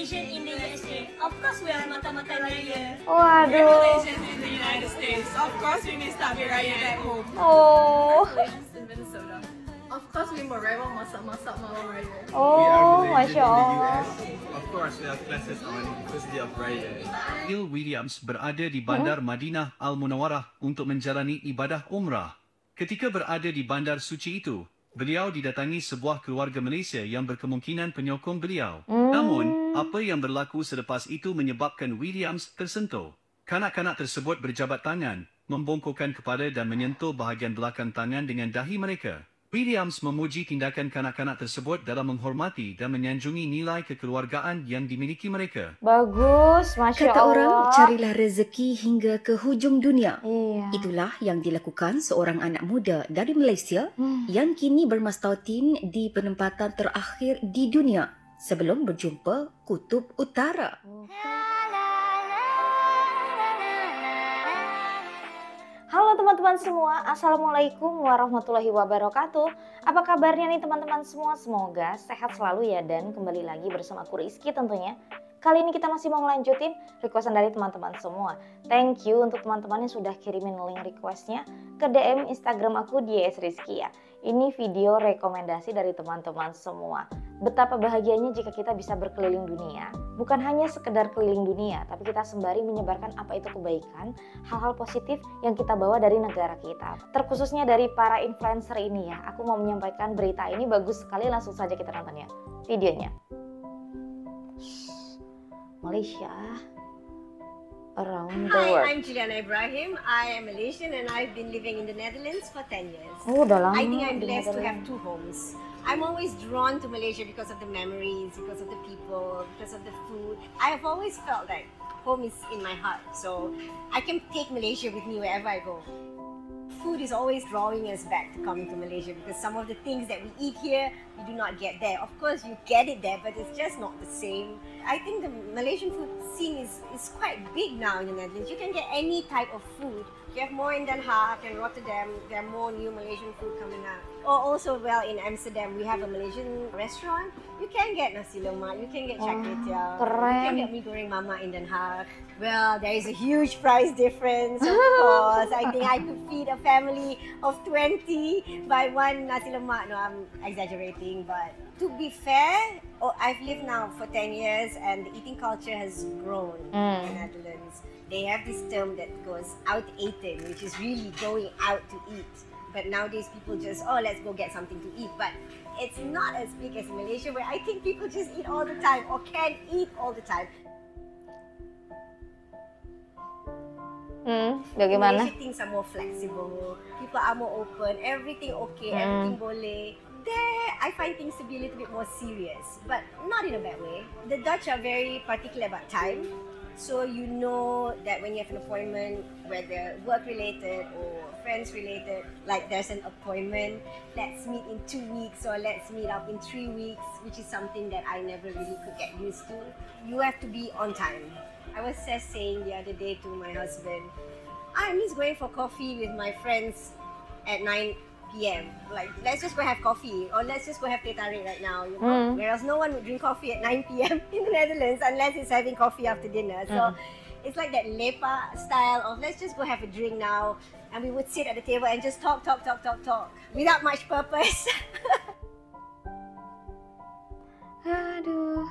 Malaysian in the USA. Of course, we are mata-mata raya. Waduh. Malaysians in the United States. Of course, we miss Tabi Raya back home. Oh. Congratulations in Minnesota. Of course, we merewang masak-masak malam raya. Oh, We are Masya Malaysian in the Allah. US. Of course, we have classes on first day of Raya. Bill Williams berada di Bandar Madinah Al-Munawarah untuk menjalani ibadah umrah. Ketika berada di bandar suci itu, beliau didatangi sebuah keluarga Malaysia yang berkemungkinan penyokong beliau. Namun, apa yang berlaku selepas itu menyebabkan Williams tersentuh. Kanak-kanak tersebut berjabat tangan, membongkokkan kepala dan menyentuh bahagian belakang tangan dengan dahi mereka. Williams memuji tindakan kanak-kanak tersebut dalam menghormati dan menyanjungi nilai kekeluargaan yang dimiliki mereka. Bagus, Masya Kata Allah. orang, carilah rezeki hingga ke hujung dunia. Iya. Itulah yang dilakukan seorang anak muda dari Malaysia yang kini bermastautin di penempatan terakhir di dunia sebelum berjumpa Kutub Utara. Halo teman-teman semua, Assalamualaikum warahmatullahi wabarakatuh. Apa kabarnya nih teman-teman semua? Semoga sehat selalu ya, dan kembali lagi bersama aku Rizky tentunya. Kali ini kita masih mau ngelanjutin requestan dari teman-teman semua. Thank you untuk teman-teman yang sudah kirimin link requestnya ke DM Instagram aku di @rizky ya. Ini video rekomendasi dari teman-teman semua. Betapa bahagianya jika kita bisa berkeliling dunia. Bukan hanya sekedar keliling dunia, tapi kita sembari menyebarkan apa itu kebaikan, hal-hal positif yang kita bawa dari negara kita. Terkhususnya dari para influencer ini ya. Aku mau menyampaikan berita ini bagus sekali, langsung saja kita nonton ya videonya. Malaysia around the world. Hi, I'm Juliana Ibrahim. I am Malaysian and I've been living in the Netherlands for 10 years. Oh, udah lama. I think I'm di blessed to have Netherlands. two homes. I'm always drawn to Malaysia because of the memories, because of the people, because of the food. I have always felt like home is in my heart, so I can take Malaysia with me wherever I go. Food is always drawing us back to coming to Malaysia because some of the things that we eat here, we do not get there. Of course, you get it there, but it's just not the same. I think the Malaysian food scene is quite big now in the Netherlands. You can get any type of food. You have more in Den Haag and Rotterdam. There are more new Malaysian food coming out. Or also, well, in Amsterdam, we have a Malaysian restaurant. You can get nasi lemak, you can get char kway teow, you keren. can get mee goreng mama in Den Haag. Well, there is a huge price difference, of course. I think I could feed a family of 20 by one nasi lemak. No, I'm exaggerating, but to be fair, I've lived now for 10 years and the eating culture has grown in the Netherlands. They have this term that goes out eating, which is really going out to eat. But nowadays people just, let's go get something to eat. But it's not as big as Malaysia, where I think people just eat all the time or can eat all the time. Bagaimana? Malaysia things are more flexible, people are more open, everything okay, everything boleh. There, I find things to be a little bit more serious, but not in a bad way. The Dutch are very particular about time. So you know that when you have an appointment, whether work-related or friends-related, like there's an appointment, let's meet in 2 weeks or let's meet up in 3 weeks, which is something that I never really could get used to. You have to be on time. I was just saying the other day to my husband, I miss going for coffee with my friends at 9 p.m. Like, let's just go have coffee or let's just go have teh tarik right now, you know? Whereas no one would drink coffee at 9 p.m. in the Netherlands unless it's having coffee after dinner. So it's like that lepa style of let's just go have a drink now, and we would sit at the table and just talk without much purpose. Aduh.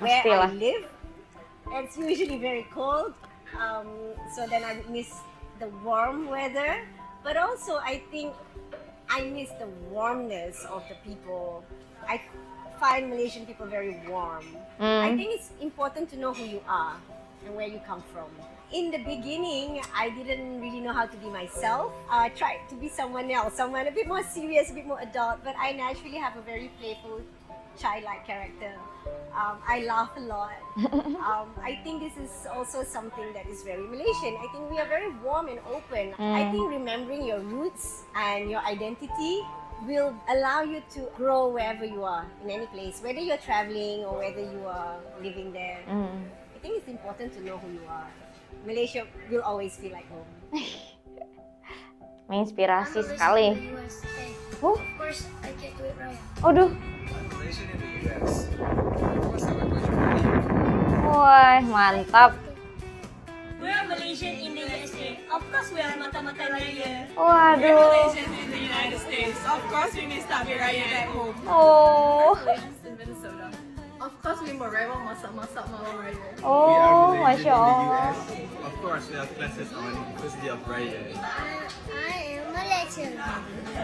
Where Pastilah. I live, it's usually very cold, so then I would miss the warm weather, but also I think I miss the warmness of the people. I find Malaysian people very warm. I think it's important to know who you are and where you come from. In the beginning, I didn't really know how to be myself. I tried to be someone else, someone a bit more serious, a bit more adult, but I naturally have a very playful, childlike character. I laugh a lot. I think this is also something that is very Malaysian. I think we are very warm and open. I think remembering your roots and your identity will allow you to grow wherever you are, in any place, whether you're traveling or whether you are living there. I think it's important to know who you are. Malaysia will always feel like home. Menginspirasi sekali. Of course, I get to it right. Aduh. Malaysian in the US. Of course, I went to Malaysia. mantap. We are Malaysian in the USA. Of course, we are mata-mata raya. Waduh. in the United States. Of course, we miss Tabi Raya at home. Oh. Malaysians in Minnesota. Of course, we merewang masak-masak malam raya. We are Oh, Malaysian Masya in the Allah. US. Of course, we have classes on first day of Raya. I am Malaysian.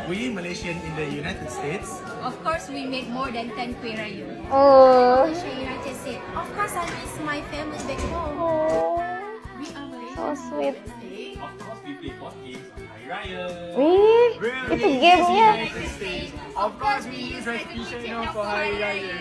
We Malaysian in the United States. Of course, we make more than 10 kuih raya. Oh. United States. Of course, I miss my family back home. Oh. We are Malaysian. So sweet. Of course, we play board games on Hari Raya. Wih, itu gamenya. Of course, we use recipe channel for Hari Raya.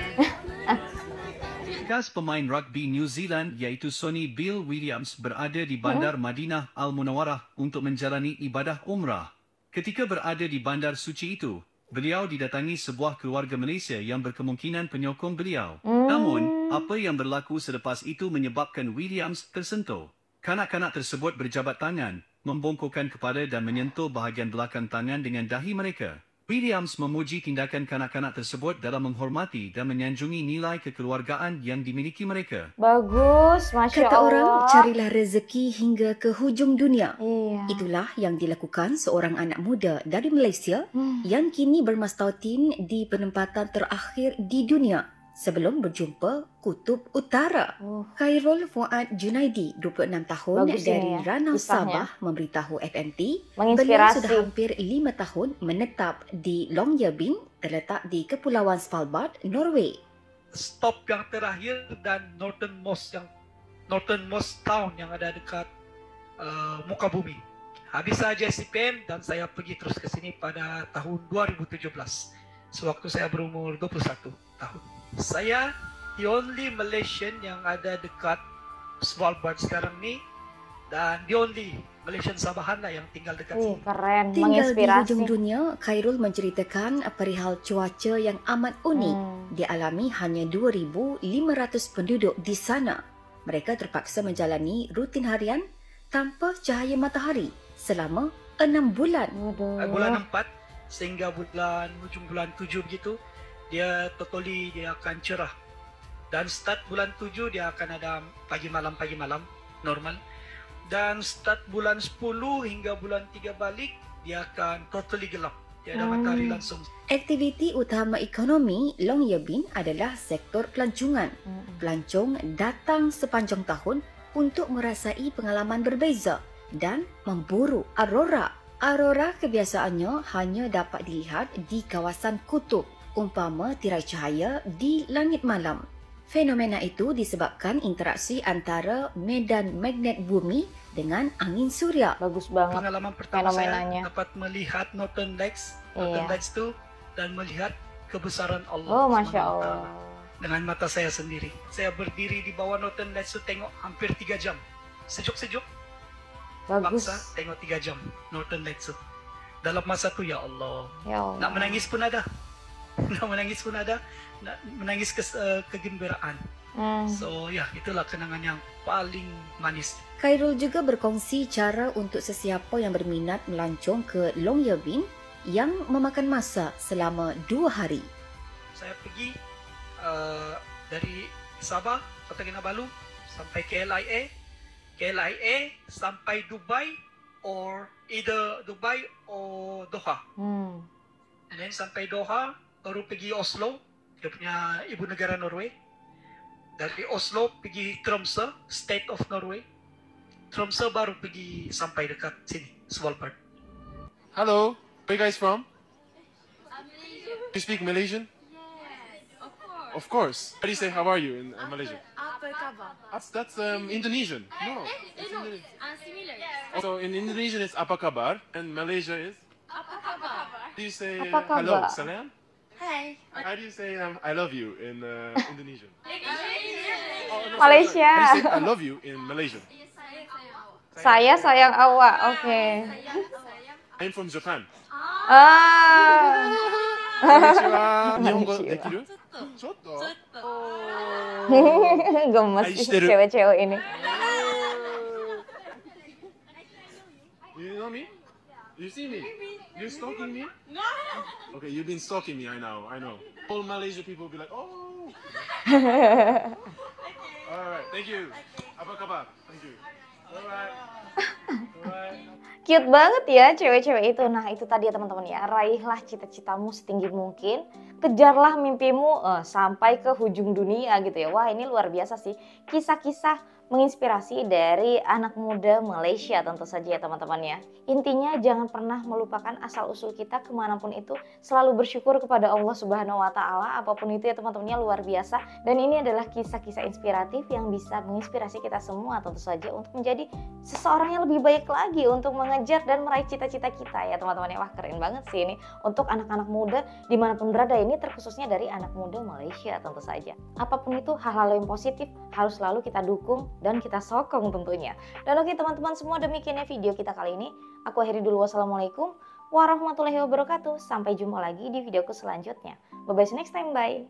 Bekas pemain rugby New Zealand iaitu Sonny Bill Williams berada di Bandar Madinah Al Munawwarah untuk menjalani ibadah umrah. Ketika berada di bandar suci itu, beliau didatangi sebuah keluarga Malaysia yang berkemungkinan penyokong beliau. Namun, apa yang berlaku selepas itu menyebabkan Williams tersentuh. Kanak-kanak tersebut berjabat tangan, membongkokkan kepala dan menyentuh bahagian belakang tangan dengan dahi mereka. Williams memuji tindakan kanak-kanak tersebut dalam menghormati dan menyanjungi nilai kekeluargaan yang dimiliki mereka. Bagus, Masya Kata Allah. orang, carilah rezeki hingga ke hujung dunia. Iya. Itulah yang dilakukan seorang anak muda dari Malaysia yang kini bermastautin di penempatan terakhir di dunia sebelum berjumpa Kutub Utara. Khairul Fuad Junaidi, 26 tahun Bagus dari ya, Ranau kisahnya. Sabah, memberitahu FNT Menginspirasi. beliau sudah hampir 5 tahun menetap di Longyearbyen terletak di Kepulauan Svalbard, Norway. Stop yang terakhir dan northernmost town yang ada dekat muka bumi. Habis saja SPM dan saya pergi terus ke sini pada tahun 2017. Sewaktu saya berumur 21 tahun. Saya the only Malaysian yang ada dekat Svalbard sekarang ni dan the only Malaysian Sabahan lah yang tinggal dekat Wih, sini. keren. Tinggal di Menginspirasi. hujung dunia, Khairul menceritakan perihal cuaca yang amat unik. Dialami hanya 2,500 penduduk di sana. Mereka terpaksa menjalani rutin harian tanpa cahaya matahari selama 6 bulan. Bulan 4 sehingga ujung bulan 7 begitu, dia akan cerah. Dan start bulan 7 dia akan ada pagi malam normal. Dan start bulan 10 hingga bulan 3 balik dia akan totally gelap. Tiada matahari langsung. Aktiviti utama ekonomi Longyearbyen adalah sektor pelancongan. Pelancong datang sepanjang tahun untuk merasai pengalaman berbeza dan memburu aurora. Aurora kebiasaannya hanya dapat dilihat di kawasan kutub, umpama tirai cahaya di langit malam. Fenomena itu disebabkan interaksi antara medan magnet bumi dengan angin suria. Bagus banget Pengalaman pertama saya fenomenanya. dapat melihat Northern Lights Iya. itu dan melihat kebesaran Allah. Oh, Masya SWT. Allah. Dengan mata saya sendiri. Saya berdiri di bawah Northern Lights itu tengok hampir 3 jam. Sejuk-sejuk. Bagus. Paksa tengok 3 jam Northern Lights itu. Dalam masa tu ya Allah. Ya Allah. Nak menangis pun ada. Nak menangis kegembiraan. So ya, itulah kenangan yang paling manis. Khairul juga berkongsi cara untuk sesiapa yang berminat melancong ke Longyearbyen yang memakan masa selama 2 hari. Saya pergi dari Sabah, Kota Kinabalu sampai KLIA sampai Dubai or either Dubai or Doha. And then sampai Doha baru pergi Oslo, dia punya ibu negara Norway. Dari Oslo pergi Tromsø, State of Norway. Tromsø baru pergi sampai dekat sini, Svalbard. Hello, where you guys from? You speak Malaysian? Of course. How do you say how are you in Malaysian? Apa khabar? That's Indonesian. No. It's Indonesian. Similar. So in Indonesian it's apa kabar and Malaysia is? Apa khabar? Do you say Apa kabar? hello, salam? Hai. How do you say I love you in Indonesian? Malaysia. How do you say I love you in Malaysian? Saya sayang awak. Oke. I'm from Japan. Ah. Konnichiwa. Nihongo Konnichiwa. dekiru? Chotto. Gemes sih Aishiteru. cewek-cewek ini. You know me? You see me? You stalking me? No. Okay, you've been stalking me. I know. All Malaysia people will be like, oh. All right. Thank Thank you. Apa kabar? Thank you. Alright. Cute banget ya cewek-cewek itu. Nah itu tadi ya teman-teman ya, raihlah cita-citamu setinggi mungkin, kejarlah mimpimu sampai ke ujung dunia gitu ya. Wah ini luar biasa sih, kisah-kisah menginspirasi dari anak muda Malaysia tentu saja ya teman-teman ya. Intinya jangan pernah melupakan asal usul kita kemanapun itu, selalu bersyukur kepada Allah Subhanahu Wa Taala apapun itu ya teman-temannya, luar biasa. Dan ini adalah kisah-kisah inspiratif yang bisa menginspirasi kita semua tentu saja untuk menjadi seseorang yang lebih baik lagi, untuk mengejar dan meraih cita-cita kita ya teman-teman ya. Wah keren banget sih ini untuk anak-anak muda dimanapun berada, ini terkhususnya dari anak muda Malaysia tentu saja. Apapun itu hal-hal yang positif harus selalu kita dukung dan kita sokong tentunya. Dan oke teman-teman semua, demikiannya video kita kali ini. Aku akhiri dulu, wassalamualaikum warahmatullahi wabarakatuh. Sampai jumpa lagi di videoku selanjutnya. Bye bye, see you next time, bye.